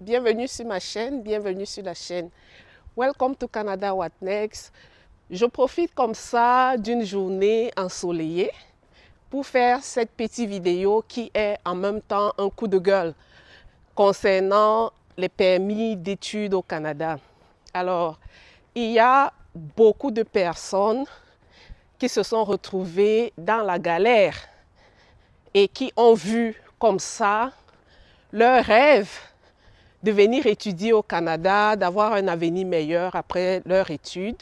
Bienvenue sur ma chaîne, bienvenue sur la chaîne. Welcome to Canada What Next. Je profite comme ça d'une journée ensoleillée pour faire cette petite vidéo qui est en même temps un coup de gueule concernant les permis d'études au Canada. Alors, il y a beaucoup de personnes qui se sont retrouvées dans la galère et qui ont vu comme ça leur rêve de venir étudier au Canada, d'avoir un avenir meilleur après leur étude,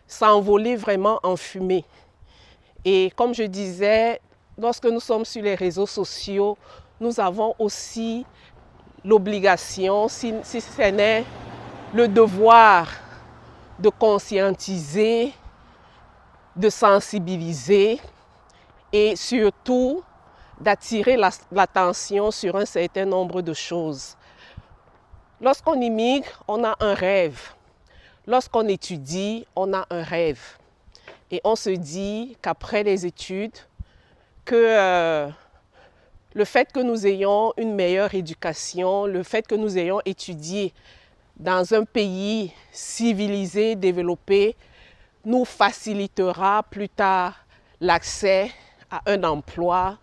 s'envoler vraiment en fumée. Et comme je disais, lorsque nous sommes sur les réseaux sociaux, nous avons aussi l'obligation, si ce n'est le devoir, de conscientiser, de sensibiliser et surtout d'attirer l'attention sur un certain nombre de choses. Lorsqu'on immigre, on a un rêve. Lorsqu'on étudie, on a un rêve. Et on se dit qu'après les études, que le fait que nous ayons une meilleure éducation, le fait que nous ayons étudié dans un pays civilisé, développé, nous facilitera plus tard l'accès à un emploi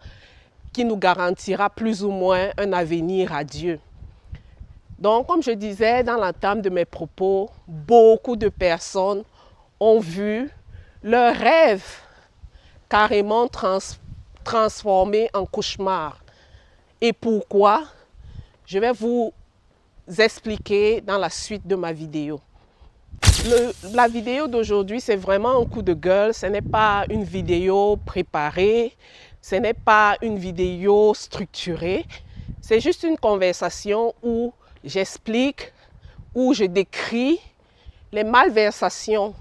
qui nous garantira plus ou moins un avenir radieux. Donc, comme je disais dans l'entame de mes propos, beaucoup de personnes ont vu leur rêve carrément transformé en cauchemar. Et pourquoi? Je vais vous expliquer dans la suite de ma vidéo. La vidéo d'aujourd'hui, c'est vraiment un coup de gueule. Ce n'est pas une vidéo préparée, ce n'est pas une vidéo structurée. C'est juste une conversation où j'explique, où je décris les malversations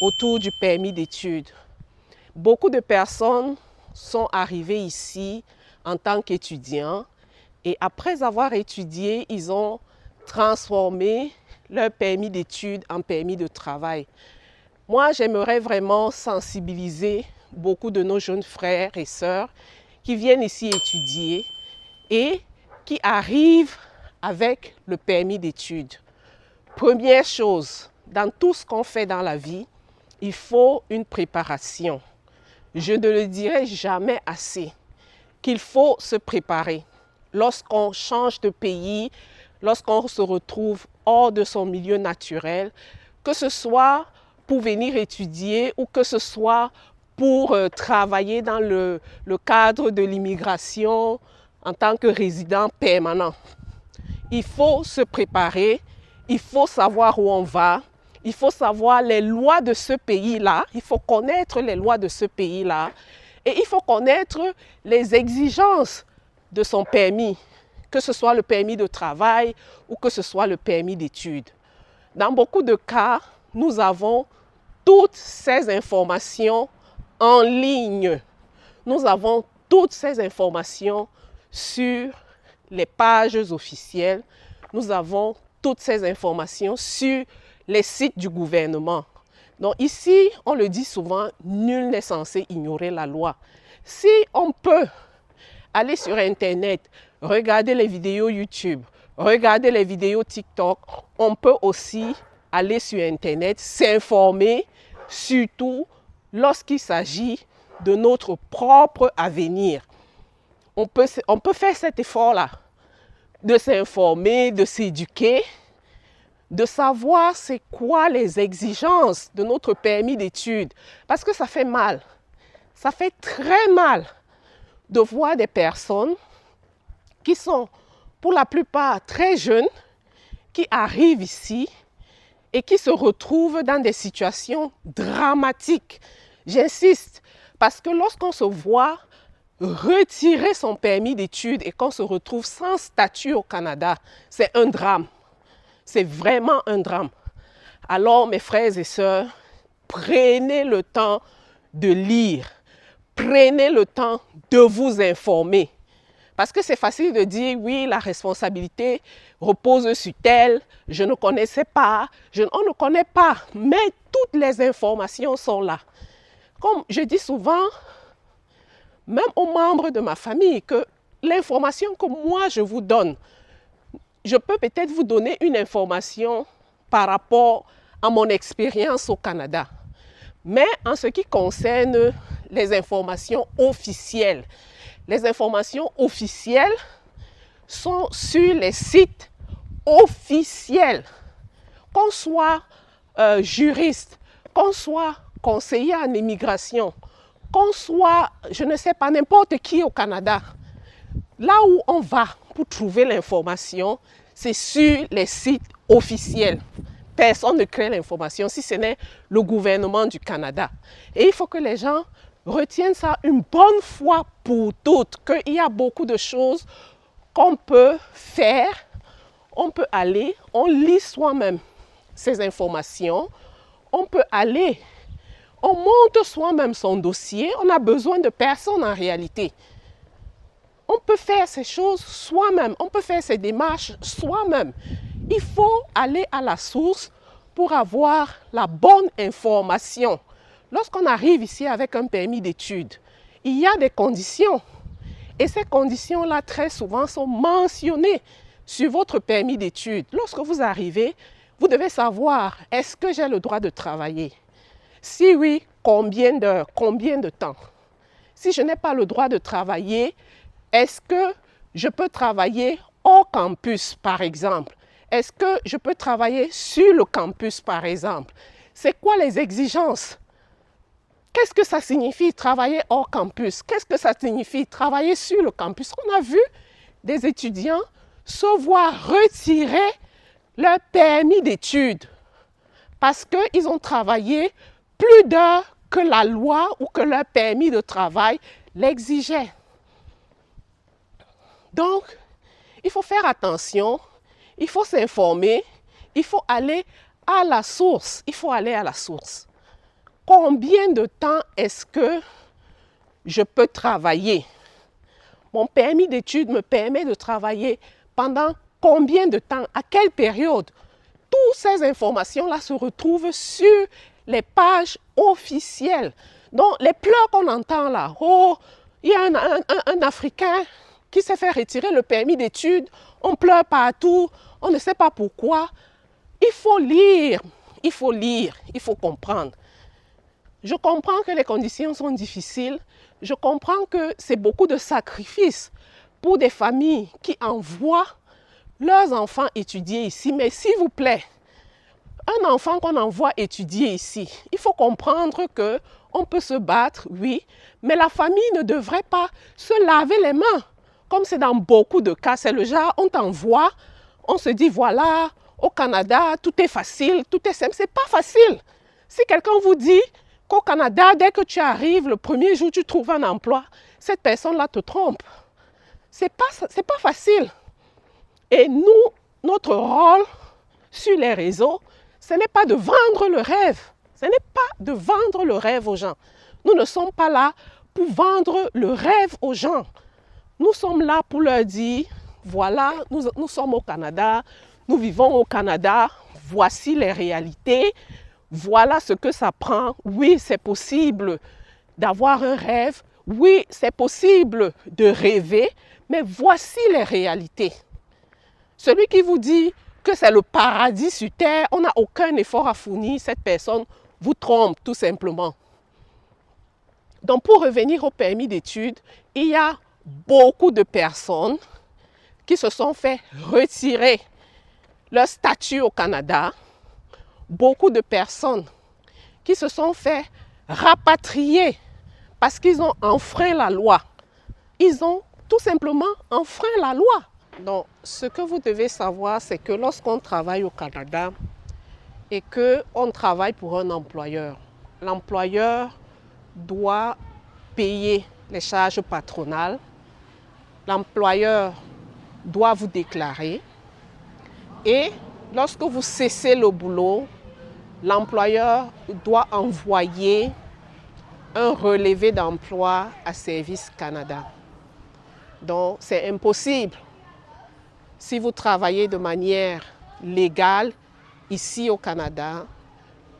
autour du permis d'études. Beaucoup de personnes sont arrivées ici en tant qu'étudiants et après avoir étudié, ils ont transformé leur permis d'études en permis de travail. Moi, j'aimerais vraiment sensibiliser beaucoup de nos jeunes frères et sœurs qui viennent ici étudier et qui arrivent avec le permis d'études. Première chose, dans tout ce qu'on fait dans la vie, il faut une préparation. Je ne le dirai jamais assez qu'il faut se préparer. Lorsqu'on change de pays, lorsqu'on se retrouve hors de son milieu naturel, que ce soit pour venir étudier ou que ce soit pour travailler dans le cadre de l'immigration en tant que résident permanent. Il faut se préparer, il faut savoir où on va, il faut savoir les lois de ce pays-là, il faut connaître les lois de ce pays-là et il faut connaître les exigences de son permis, que ce soit le permis de travail ou que ce soit le permis d'études. Dans beaucoup de cas, nous avons toutes ces informations en ligne. Nous avons toutes ces informations sur les pages officielles. Nous avons toutes ces informations sur les sites du gouvernement. Donc ici, on le dit souvent, nul n'est censé ignorer la loi. Si on peut aller sur Internet, regarder les vidéos YouTube, regarder les vidéos TikTok, on peut aussi aller sur Internet, s'informer, surtout lorsqu'il s'agit de notre propre avenir. On peut faire cet effort-là, de s'informer, de s'éduquer, de savoir c'est quoi les exigences de notre permis d'études. Parce que ça fait mal, ça fait très mal de voir des personnes qui sont pour la plupart très jeunes, qui arrivent ici et qui se retrouvent dans des situations dramatiques. J'insiste, parce que lorsqu'on se voit retirer son permis d'études et qu'on se retrouve sans statut au Canada, c'est un drame. C'est vraiment un drame. Alors, mes frères et sœurs, prenez le temps de lire. Prenez le temps de vous informer. Parce que c'est facile de dire, oui, la responsabilité repose sur tel, je ne connaissais pas, on ne connaît pas, mais toutes les informations sont là. Comme je dis souvent, même aux membres de ma famille, que l'information que moi je vous donne, je peux peut-être vous donner une information par rapport à mon expérience au Canada. Mais en ce qui concerne les informations officielles sont sur les sites officiels. Qu'on soit juriste, qu'on soit conseiller en immigration, qu'on soit, je ne sais pas, n'importe qui au Canada, là où on va pour trouver l'information, c'est sur les sites officiels. Personne ne crée l'information si ce n'est le gouvernement du Canada. Et il faut que les gens retiennent ça une bonne fois pour toutes, qu'il y a beaucoup de choses qu'on peut faire. On peut aller, on lit soi-même ces informations, on peut aller, on monte soi-même son dossier, on a besoin de personne en réalité. On peut faire ces choses soi-même, on peut faire ces démarches soi-même. Il faut aller à la source pour avoir la bonne information. Lorsqu'on arrive ici avec un permis d'études, il y a des conditions. Et ces conditions-là, très souvent, sont mentionnées sur votre permis d'études. Lorsque vous arrivez, vous devez savoir, est-ce que j'ai le droit de travailler? Si oui, combien d'heures, combien de temps? Si je n'ai pas le droit de travailler, est-ce que je peux travailler hors campus, par exemple? Est-ce que je peux travailler sur le campus, par exemple? C'est quoi les exigences? Qu'est-ce que ça signifie travailler hors campus? Qu'est-ce que ça signifie travailler sur le campus? On a vu des étudiants se voir retirer leur permis d'études parce qu'ils ont travaillé plus d'heures que la loi ou que leur permis de travail l'exigeait. Donc, il faut faire attention, il faut s'informer, il faut aller à la source. Il faut aller à la source. Combien de temps est-ce que je peux travailler? Mon permis d'études me permet de travailler pendant combien de temps? À quelle période? Toutes ces informations-là se retrouvent sur les pages officielles. Donc, les pleurs qu'on entend là, oh, il y a un Africain qui s'est fait retirer le permis d'études, on pleure partout, on ne sait pas pourquoi. Il faut lire, il faut comprendre. Je comprends que les conditions sont difficiles, je comprends que c'est beaucoup de sacrifices pour des familles qui envoient leurs enfants étudier ici, mais s'il vous plaît, un enfant qu'on envoie étudier ici, il faut comprendre qu'on peut se battre, oui, mais la famille ne devrait pas se laver les mains. Comme c'est dans beaucoup de cas, c'est le genre, on t'envoie, on se dit voilà, au Canada, tout est facile, tout est simple. C'est pas facile. Si quelqu'un vous dit qu'au Canada, dès que tu arrives, le premier jour, tu trouves un emploi, cette personne-là te trompe. C'est pas facile. Et nous, notre rôle sur les réseaux, ce n'est pas de vendre le rêve. Ce n'est pas de vendre le rêve aux gens. Nous ne sommes pas là pour vendre le rêve aux gens. Nous sommes là pour leur dire, voilà, nous sommes au Canada, nous vivons au Canada, voici les réalités, voilà ce que ça prend. Oui, c'est possible d'avoir un rêve, oui, c'est possible de rêver, mais voici les réalités. Celui qui vous dit que c'est le paradis sur terre, on n'a aucun effort à fournir, cette personne vous trompe tout simplement. Donc pour revenir au permis d'études, il y a beaucoup de personnes qui se sont fait retirer leur statut au Canada, beaucoup de personnes qui se sont fait rapatrier parce qu'ils ont enfreint la loi. Ils ont tout simplement enfreint la loi. Donc, ce que vous devez savoir, c'est que lorsqu'on travaille au Canada et qu'on travaille pour un employeur, l'employeur doit payer les charges patronales, l'employeur doit vous déclarer et lorsque vous cessez le boulot, l'employeur doit envoyer un relevé d'emploi à Service Canada. Donc, c'est impossible. Si vous travaillez de manière légale ici au Canada,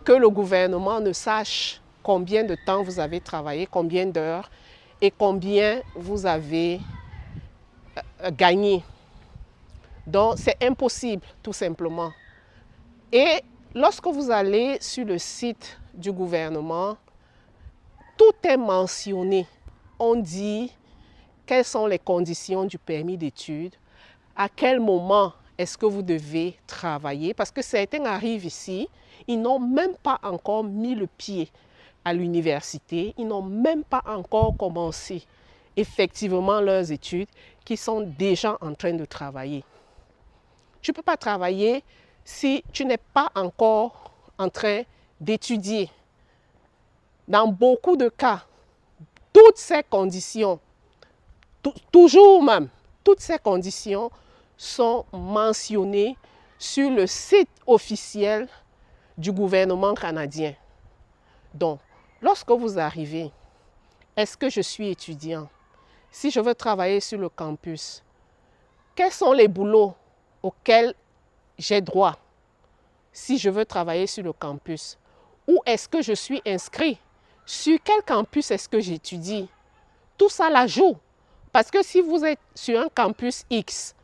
que le gouvernement ne sache combien de temps vous avez travaillé, combien d'heures et combien vous avez gagné. Donc, c'est impossible, tout simplement. Et lorsque vous allez sur le site du gouvernement, tout est mentionné. On dit quelles sont les conditions du permis d'études, à quel moment est-ce que vous devez travailler, parce que certains arrivent ici, ils n'ont même pas encore mis le pied à l'université, ils n'ont même pas encore commencé effectivement leurs études, qui sont déjà en train de travailler. Tu ne peux pas travailler si tu n'es pas encore en train d'étudier. Dans beaucoup de cas, toutes ces conditions, toujours même, toutes ces conditions sont mentionnées sur le site officiel du gouvernement canadien. Donc, lorsque vous arrivez, est-ce que je suis étudiant? Si je veux travailler sur le campus, quels sont les boulots auxquels j'ai droit si je veux travailler sur le campus? Où est-ce que je suis inscrit? Sur quel campus est-ce que j'étudie? Tout ça la joue. Parce que si vous êtes sur un campus X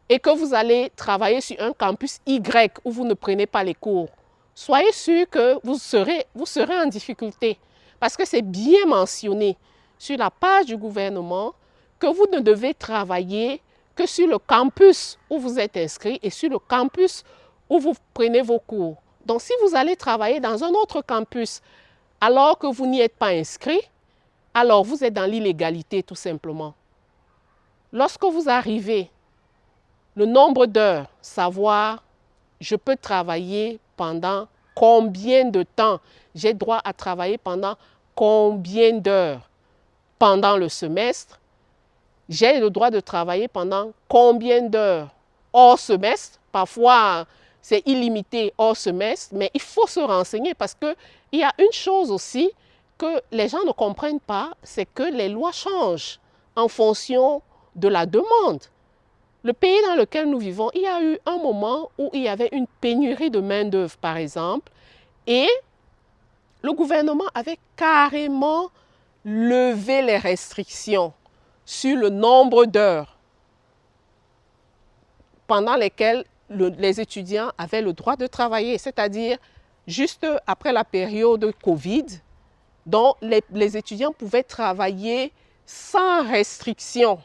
et que vous allez travailler sur un campus Y où vous ne prenez pas les cours, soyez sûr que vous serez en difficulté. Parce que c'est bien mentionné sur la page du gouvernement que vous ne devez travailler que sur le campus où vous êtes inscrit et sur le campus où vous prenez vos cours. Donc, si vous allez travailler dans un autre campus alors que vous n'y êtes pas inscrit, alors vous êtes dans l'illégalité tout simplement. Lorsque vous arrivez, le nombre d'heures, savoir je peux travailler pendant combien de temps, j'ai droit à travailler pendant combien d'heures pendant le semestre, j'ai le droit de travailler pendant combien d'heures hors semestre, parfois c'est illimité hors semestre, mais il faut se renseigner parce qu'il y a une chose aussi que les gens ne comprennent pas, c'est que les lois changent en fonction de la demande. Le pays dans lequel nous vivons, il y a eu un moment où il y avait une pénurie de main-d'œuvre, par exemple, et le gouvernement avait carrément levé les restrictions sur le nombre d'heures pendant lesquelles les étudiants avaient le droit de travailler, c'est-à-dire juste après la période Covid, dont les étudiants pouvaient travailler sans restriction,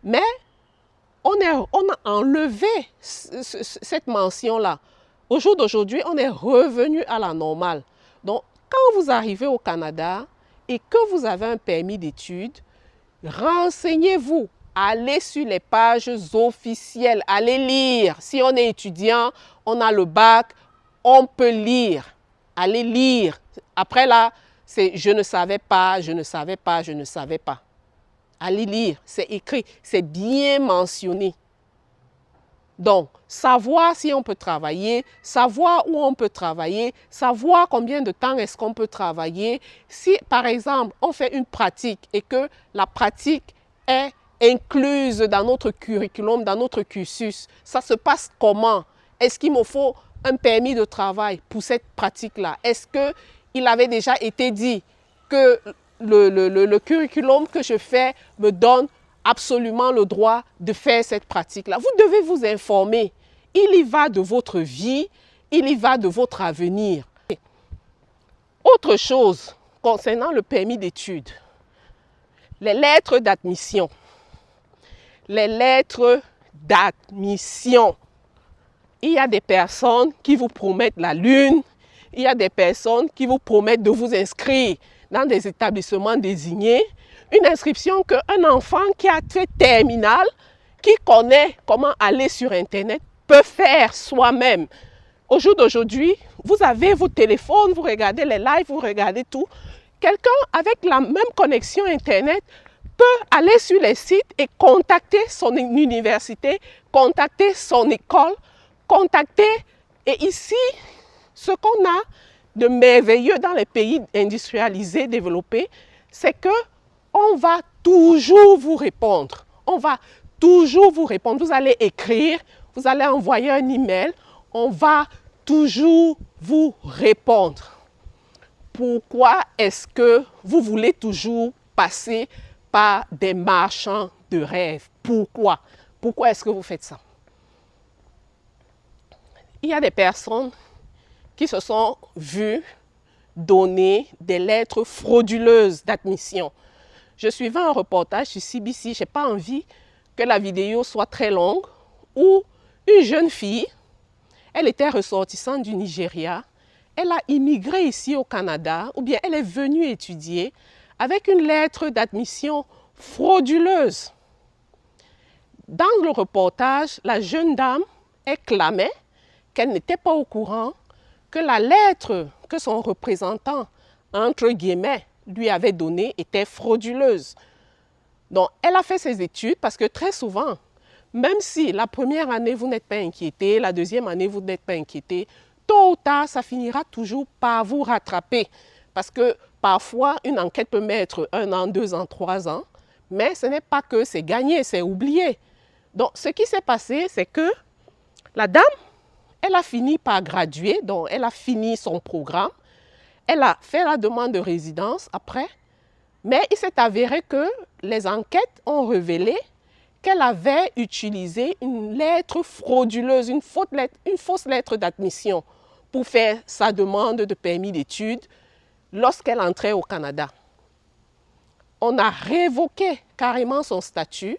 Mais on a enlevé cette mention-là. Au jour d'aujourd'hui, on est revenu à la normale. Donc, quand vous arrivez au Canada et que vous avez un permis d'études, renseignez-vous. Allez sur les pages officielles, allez lire. Si on est étudiant, on a le bac, on peut lire. Allez lire. Après là, c'est je ne savais pas, je ne savais pas, je ne savais pas. Allez lire, c'est écrit, c'est bien mentionné. Donc, savoir si on peut travailler, savoir où on peut travailler, savoir combien de temps est-ce qu'on peut travailler. Si, par exemple, on fait une pratique et que la pratique est incluse dans notre curriculum, dans notre cursus, ça se passe comment? Est-ce qu'il me faut un permis de travail pour cette pratique-là? Est-ce qu'il avait déjà été dit que le curriculum que je fais me donne absolument le droit de faire cette pratique-là? Vous devez vous informer. Il y va de votre vie, il y va de votre avenir. Autre chose concernant le permis d'études, les lettres d'admission. Les lettres d'admission. Il y a des personnes qui vous promettent la lune, il y a des personnes qui vous promettent de vous inscrire dans des établissements désignés, une inscription qu'un enfant qui a fait terminale, qui connaît comment aller sur Internet, peut faire soi-même. Au jour d'aujourd'hui, vous avez vos téléphones, vous regardez les lives, vous regardez tout. Quelqu'un avec la même connexion Internet peut aller sur les sites et contacter son université, contacter son école, contacter. Et ici, ce qu'on a de merveilleux dans les pays industrialisés, développés, c'est que on va toujours vous répondre. On va toujours vous répondre. Vous allez écrire, vous allez envoyer un email, on va toujours vous répondre. Pourquoi est-ce que vous voulez toujours passer par des marchands de rêve? pourquoi. Pourquoi est-ce que vous faites ça? Il y a des personnes qui se sont vues donner des lettres frauduleuses d'admission. Je suivais un reportage sur CBC, je n'ai pas envie que la vidéo soit très longue, où une jeune fille, elle était ressortissante du Nigeria, elle a immigré ici au Canada, ou bien elle est venue étudier avec une lettre d'admission frauduleuse. Dans le reportage, la jeune dame, elle clamait qu'elle n'était pas au courant que la lettre que son représentant, entre guillemets, lui avait donnée était frauduleuse. Donc, elle a fait ses études parce que très souvent, même si la première année, vous n'êtes pas inquiété, la deuxième année, vous n'êtes pas inquiété, tôt ou tard, ça finira toujours par vous rattraper. Parce que parfois, une enquête peut mettre 1 an, 2 ans, 3 ans, mais ce n'est pas que c'est gagné, c'est oublié. Donc, ce qui s'est passé, c'est que la dame, elle a fini par graduer, donc elle a fini son programme. Elle a fait la demande de résidence après, mais il s'est avéré que les enquêtes ont révélé qu'elle avait utilisé une lettre frauduleuse, une fausse lettre d'admission pour faire sa demande de permis d'études lorsqu'elle entrait au Canada. On a révoqué carrément son statut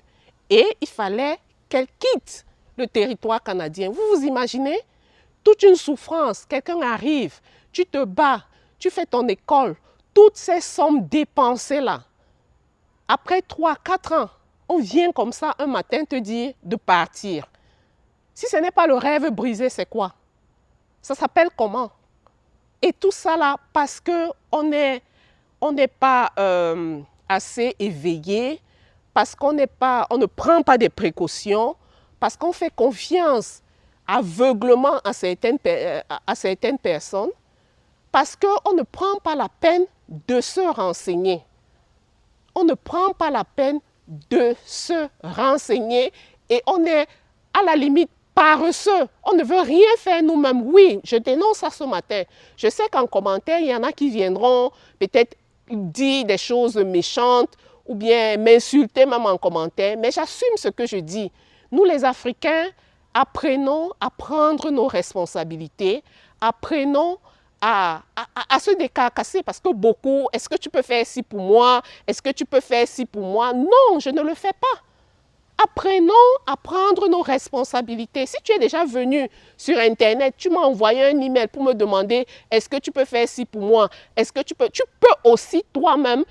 et il fallait qu'elle quitte le territoire canadien. Vous vous imaginez? Toute une souffrance, quelqu'un arrive, tu te bats, tu fais ton école, toutes ces sommes dépensées là. Après 3, 4 ans, on vient comme ça un matin te dire de partir. Si ce n'est pas le rêve brisé, c'est quoi? Ça s'appelle comment? Et tout ça là, parce qu'on n'est pas assez éveillé, parce qu'on ne prend pas des précautions, parce qu'on fait confiance aveuglement à certaines personnes, parce qu'on ne prend pas la peine de se renseigner. On ne prend pas la peine de se renseigner et on est à la limite paresseux. On ne veut rien faire nous-mêmes. Oui, je dénonce ça ce matin. Je sais qu'en commentaire, il y en a qui viendront peut-être dire des choses méchantes ou bien m'insulter même en commentaire, mais j'assume ce que je dis. Nous les Africains, apprenons à prendre nos responsabilités, apprenons à se décarcasser parce que beaucoup, est-ce que tu peux faire ci pour moi? Est-ce que tu peux faire ci pour moi? Non, je ne le fais pas. Apprenons à prendre nos responsabilités. Si tu es déjà venu sur Internet, tu m'as envoyé un email pour me demander est-ce que tu peux faire ci pour moi? Est-ce que tu peux aussi toi-même,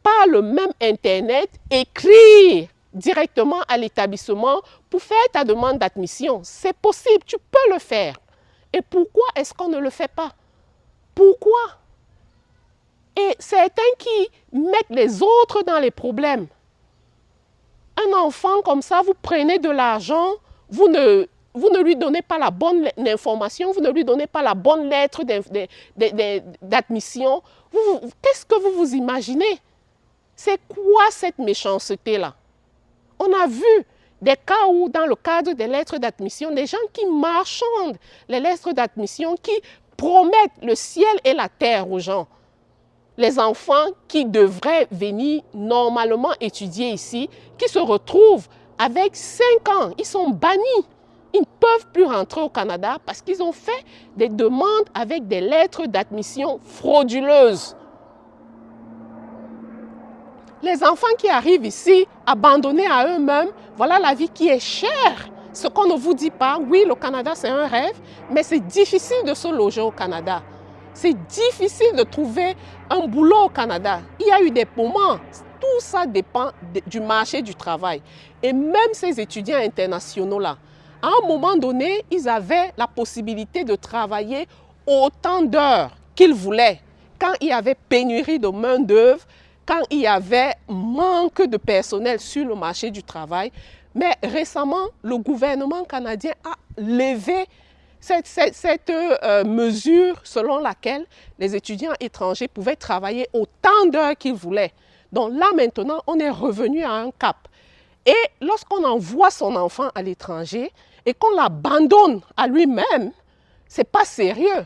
par le même Internet, écrire directement à l'établissement pour faire ta demande d'admission. C'est possible, tu peux le faire. Et pourquoi est-ce qu'on ne le fait pas? Pourquoi? Et certains qui mettent les autres dans les problèmes. Un enfant comme ça, vous prenez de l'argent, vous ne lui donnez pas la bonne information, vous ne lui donnez pas la bonne lettre d'admission. Qu'est-ce que vous vous imaginez? C'est quoi cette méchanceté-là? On a vu des cas où, dans le cadre des lettres d'admission, des gens qui marchandent les lettres d'admission, qui promettent le ciel et la terre aux gens. Les enfants qui devraient venir normalement étudier ici, qui se retrouvent avec 5 ans, ils sont bannis. Ils ne peuvent plus rentrer au Canada parce qu'ils ont fait des demandes avec des lettres d'admission frauduleuses. Les enfants qui arrivent ici, abandonnés à eux-mêmes, voilà la vie qui est chère. Ce qu'on ne vous dit pas, oui, le Canada c'est un rêve, mais c'est difficile de se loger au Canada. C'est difficile de trouver un boulot au Canada. Il y a eu des moments, tout ça dépend du marché du travail. Et même ces étudiants internationaux-là, à un moment donné, ils avaient la possibilité de travailler autant d'heures qu'ils voulaient. Quand il y avait pénurie de main-d'œuvre, quand il y avait manque de personnel sur le marché du travail. Mais récemment, le gouvernement canadien a levé cette mesure selon laquelle les étudiants étrangers pouvaient travailler autant d'heures qu'ils voulaient. Donc là, maintenant, on est revenu à un cap. Et lorsqu'on envoie son enfant à l'étranger et qu'on l'abandonne à lui-même, ce n'est pas sérieux.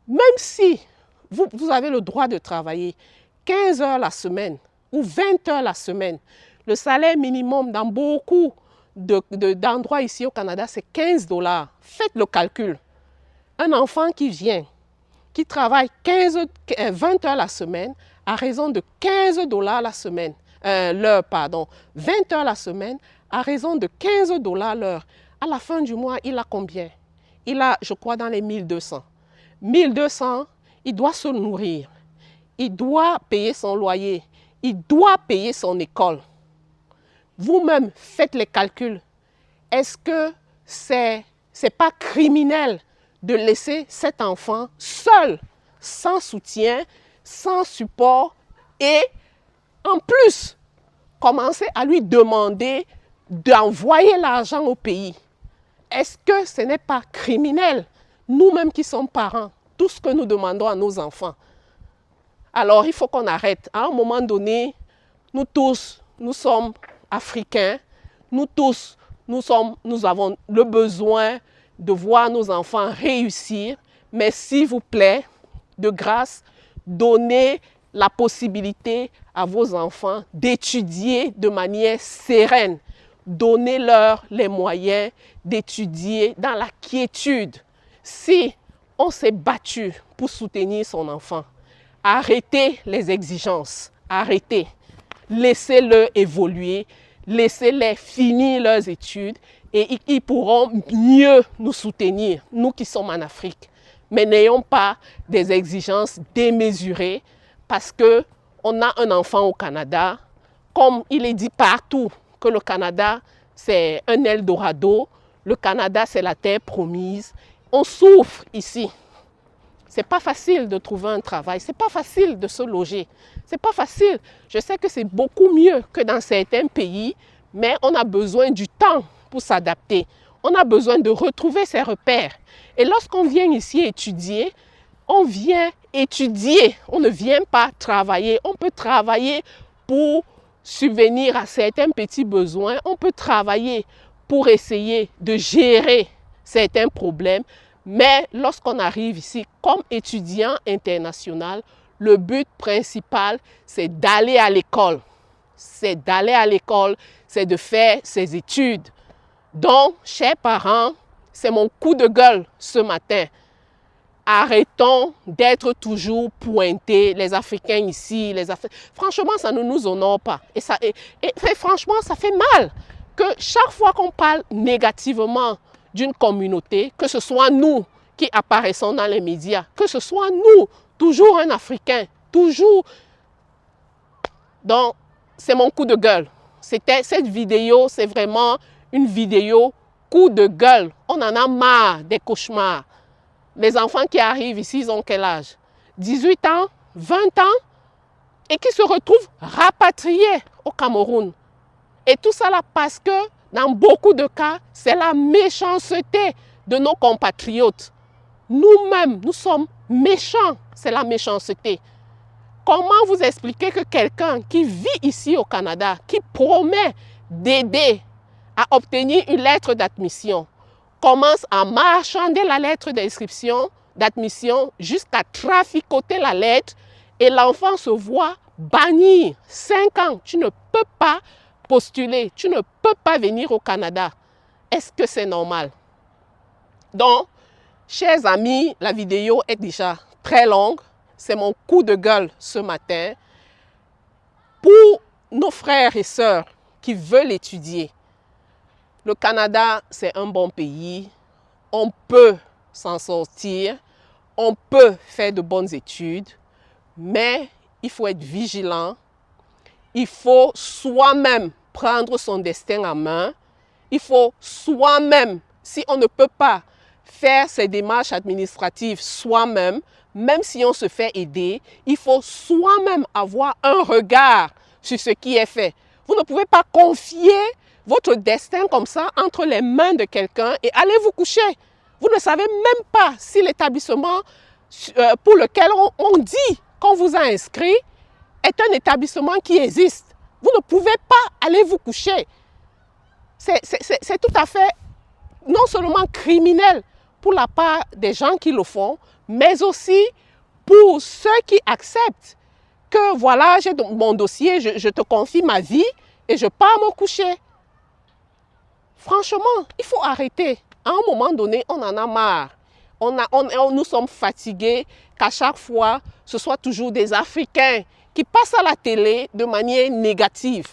Même si vous avez le droit de travailler 15 heures la semaine ou 20 heures la semaine, Le salaire minimum dans beaucoup d'endroits ici au Canada, c'est 15 $. Faites le calcul. Un enfant qui vient, qui travaille 20 heures la semaine, à raison de 15 $ la semaine, l'heure, pardon, 20 heures la semaine, à raison de 15 $ l'heure. À la fin du mois, il a combien? Il a, je crois, dans les 1200. 1200, il doit se nourrir. Il doit payer son loyer. Il doit payer son école. Vous-même, faites les calculs. Est-ce que c'est pas criminel de laisser cet enfant seul, sans soutien, sans support et en plus, commencer à lui demander d'envoyer l'argent au pays? Est-ce que ce n'est pas criminel? Nous-mêmes qui sommes parents, tout ce que nous demandons à nos enfants. Alors, il faut qu'on arrête. À un moment donné, nous tous, nous sommes Africains. Nous tous, nous avons le besoin de voir nos enfants réussir. Mais s'il vous plaît, de grâce, donnez la possibilité à vos enfants d'étudier de manière sereine. Donnez-leur les moyens d'étudier dans la quiétude. Si on s'est battu pour soutenir son enfant, arrêtez les exigences, arrêtez. Laissez-le évoluer, laissez-les finir leurs études et ils pourront mieux nous soutenir, nous qui sommes en Afrique. Mais n'ayons pas des exigences démesurées parce qu'on a un enfant au Canada, comme il est dit partout que le Canada c'est un Eldorado, le Canada c'est la terre promise. On souffre ici. C'est pas facile de trouver un travail, c'est pas facile de se loger, c'est pas facile. Je sais que c'est beaucoup mieux que dans certains pays, mais on a besoin du temps pour s'adapter. On a besoin de retrouver ses repères. Et lorsqu'on vient ici étudier, on vient étudier, on ne vient pas travailler. On peut travailler pour subvenir à certains petits besoins, on peut travailler pour essayer de gérer certains problèmes. Mais lorsqu'on arrive ici comme étudiant international, le but principal, c'est d'aller à l'école. C'est d'aller à l'école, c'est de faire ses études. Donc, chers parents, c'est mon coup de gueule ce matin. Arrêtons d'être toujours pointés, les Africains ici, franchement, ça ne nous honore pas. Et franchement, ça fait mal que chaque fois qu'on parle négativement d'une communauté, que ce soit nous qui apparaissons dans les médias, que ce soit nous, toujours un Africain, toujours. Donc, c'est mon coup de gueule. Cette vidéo, c'est vraiment une vidéo coup de gueule. On en a marre des cauchemars. Les enfants qui arrivent ici, ils ont quel âge? 18 ans, 20 ans, et qui se retrouvent rapatriés au Cameroun. Et tout ça là parce que, dans beaucoup de cas, c'est la méchanceté de nos compatriotes. Nous-mêmes, nous sommes méchants, c'est la méchanceté. Comment vous expliquer que quelqu'un qui vit ici au Canada, qui promet d'aider à obtenir une lettre d'admission, commence à marchander la lettre d'admission jusqu'à traficoter la lettre et l'enfant se voit bannir 5 ans. Tu ne peux pas postuler, tu ne peux pas venir au Canada. Est-ce que c'est normal? Donc, chers amis, la vidéo est déjà très longue. C'est mon coup de gueule ce matin. Pour nos frères et sœurs qui veulent étudier, le Canada, c'est un bon pays. On peut s'en sortir. On peut faire de bonnes études. Mais il faut être vigilant. Il faut soi-même prendre son destin en main. Il faut soi-même, si on ne peut pas faire ses démarches administratives soi-même, même si on se fait aider, il faut soi-même avoir un regard sur ce qui est fait. Vous ne pouvez pas confier votre destin comme ça entre les mains de quelqu'un et allez vous coucher. Vous ne savez même pas si l'établissement pour lequel on dit qu'on vous a inscrit est un établissement qui existe. Vous ne pouvez pas aller vous coucher. C'est tout à fait non seulement criminel pour la part des gens qui le font, mais aussi pour ceux qui acceptent que voilà, j'ai mon dossier, je te confie ma vie et je pars me coucher. Franchement, il faut arrêter. À un moment donné, on en a marre. Nous sommes fatigués qu'à chaque fois, ce soit toujours des Africains qui passent à la télé de manière négative.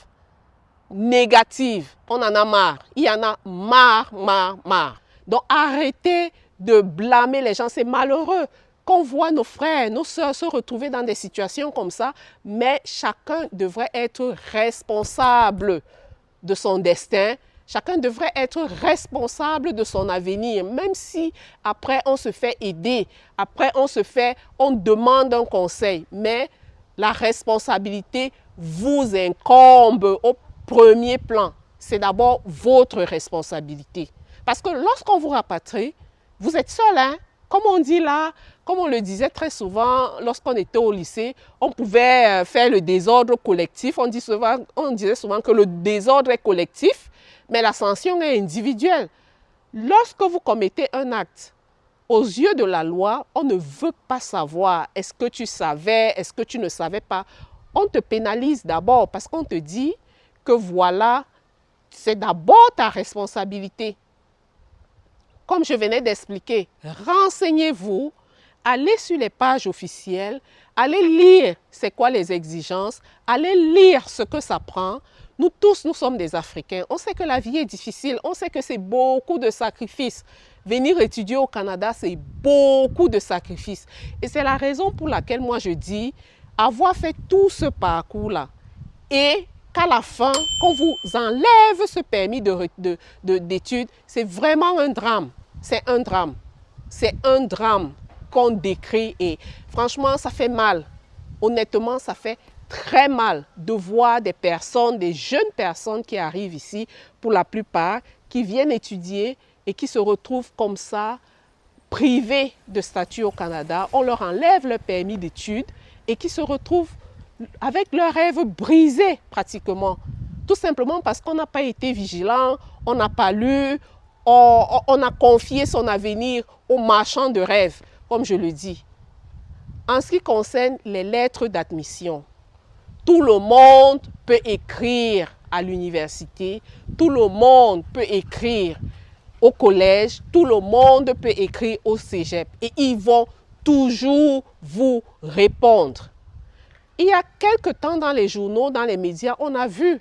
Négative. On en a marre. Il y en a marre, marre, marre. Donc arrêtez de blâmer les gens. C'est malheureux qu'on voit nos frères, nos sœurs se retrouver dans des situations comme ça, mais chacun devrait être responsable de son destin. Chacun devrait être responsable de son avenir, même si après on se fait aider, après on demande un conseil. Mais la responsabilité vous incombe au premier plan. C'est d'abord votre responsabilité. Parce que lorsqu'on vous rapatrie, vous êtes seul, hein? Comme on dit là, comme on le disait très souvent lorsqu'on était au lycée, on pouvait faire le désordre collectif. On disait souvent que le désordre est collectif, mais la sanction est individuelle. Lorsque vous commettez un acte, aux yeux de la loi, on ne veut pas savoir est-ce que tu savais, est-ce que tu ne savais pas. On te pénalise d'abord parce qu'on te dit que voilà, c'est d'abord ta responsabilité. Comme je venais d'expliquer, renseignez-vous, allez sur les pages officielles, allez lire c'est quoi les exigences, allez lire ce que ça prend. Nous tous, nous sommes des Africains. On sait que la vie est difficile, on sait que c'est beaucoup de sacrifices. Venir étudier au Canada, c'est beaucoup de sacrifices. Et c'est la raison pour laquelle moi je dis, avoir fait tout ce parcours-là et qu'à la fin, qu'on vous enlève ce permis d'études, c'est vraiment un drame. C'est un drame. C'est un drame qu'on décrit et franchement, ça fait mal. Honnêtement, ça fait très mal de voir des personnes, des jeunes personnes qui arrivent ici, pour la plupart, qui viennent étudier et qui se retrouvent comme ça, privés de statut au Canada. On leur enlève leur permis d'études et qui se retrouvent avec leurs rêves brisés pratiquement. Tout simplement parce qu'on n'a pas été vigilant, on n'a pas lu, on a confié son avenir aux marchands de rêves, comme je le dis. En ce qui concerne les lettres d'admission, tout le monde peut écrire à l'université, tout le monde peut écrire au collège, tout le monde peut écrire au cégep et ils vont toujours vous répondre. Il y a quelque temps dans les journaux, dans les médias, on a vu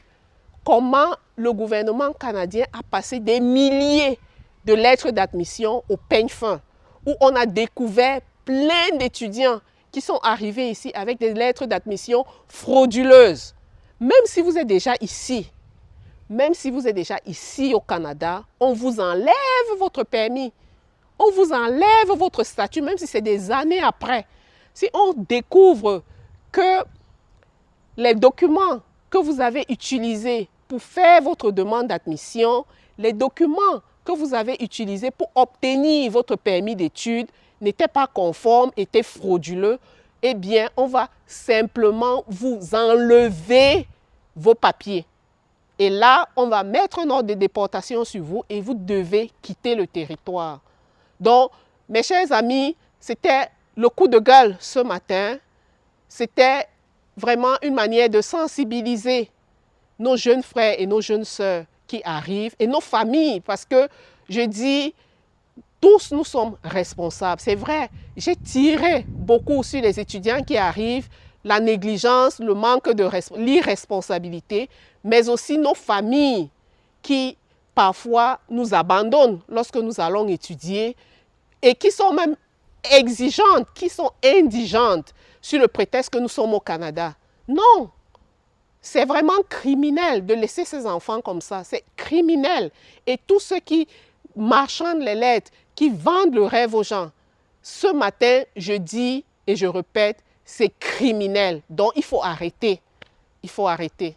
comment le gouvernement canadien a passé des milliers de lettres d'admission au peigne fin, où on a découvert plein d'étudiants qui sont arrivés ici avec des lettres d'admission frauduleuses. Même si vous êtes déjà ici, au Canada, on vous enlève votre permis, on vous enlève votre statut, même si c'est des années après. Si on découvre que les documents que vous avez utilisés pour faire votre demande d'admission, les documents que vous avez utilisés pour obtenir votre permis d'études n'étaient pas conformes, étaient frauduleux, eh bien, on va simplement vous enlever vos papiers. Et là, on va mettre un ordre de déportation sur vous et vous devez quitter le territoire. Donc, mes chers amis, c'était le coup de gueule ce matin. C'était vraiment une manière de sensibiliser nos jeunes frères et nos jeunes sœurs qui arrivent et nos familles, parce que je dis, tous nous sommes responsables. C'est vrai, j'ai tiré beaucoup sur les étudiants qui arrivent, la négligence, le manque de l'irresponsabilité, mais aussi nos familles qui parfois nous abandonnent lorsque nous allons étudier et qui sont même exigeantes, qui sont indigentes sur le prétexte que nous sommes au Canada. Non, c'est vraiment criminel de laisser ces enfants comme ça. C'est criminel. Et tous ceux qui marchandent les lettres, qui vendent le rêve aux gens, ce matin, je dis et je répète, c'est criminel. Donc, il faut arrêter. Il faut arrêter.